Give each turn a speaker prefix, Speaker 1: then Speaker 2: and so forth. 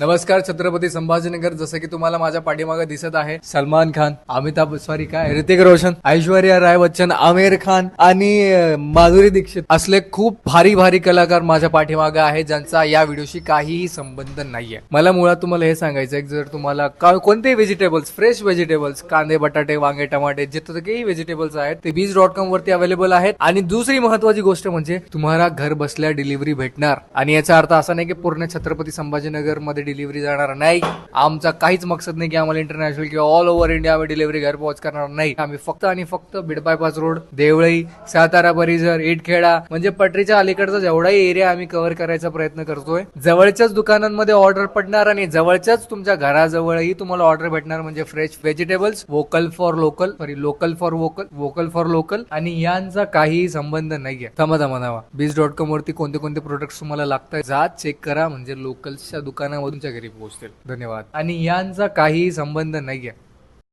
Speaker 1: नमस्कार. छत्रपती संभाजीनगर. जसं की तुम्हाला माझ्या पाठीमागे दिसत आहे, सलमान खान, ऋतिक रोशन, ऐश्वर्या राय बच्चन, आमिर खान आणि माधुरी दीक्षित असले खूप भारी भारी कलाकार माझ्या पाठीमागे आहे, ज्यांचा या व्हिडिओशी काहीही संबंध नाहीये. मला मुळात तुम्हाला हे सांगायचं आहे, जर तुम्हाला कोणतेही व्हेजिटेबल्स, फ्रेश व्हेजिटेबल्स, कांदे, बटाटे, वांगे, टमाटे, जितकेही व्हेजिटेबल्स आहेत ते बीज.com वरती अवेलेबल आहेत. आणि दुसरी महत्वाची गोष्ट म्हणजे तुम्हाला घर बसल्या डिलिव्हरी भेटणार. आणि याचा अर्थ असा नाही की पूर्ण छत्रपती संभाजीनगर मध्ये डिलिव्हरी जाणार नाही. आमचा काहीच मकसद नाही की आम्हाला इंटरनॅशनल किंवा ऑल ओव्हर इंडिया आम्ही डिलिव्हरी घर पोहोच करणार नाही. आम्ही फक्त आणि फक्त बीड बायपास रोड, देवळी, सातारा परिसर, इटखेडा म्हणजे पटरीच्या अलीकडचा जेवढाही एरिया आम्ही कव्हर करायचा प्रयत्न करतोय. जवळच्याच दुकानांमध्ये ऑर्डर पडणार आणि जवळच्याच तुमच्या घराजवळही तुम्हाला ऑर्डर भेटणार. म्हणजे fresh vegetables, local for vocal, vocal for local. आणि यांचा काही संबंध नाहीये. थांबा बीज.com वरती कोणते कोणते प्रोडक्ट्स तुम्हाला लागतात जा चेक करा, म्हणजे लोकलच्या दुकानामधून घरी पोहोचतील. धन्यवाद. आणि यांचा काही संबंध नाहीये.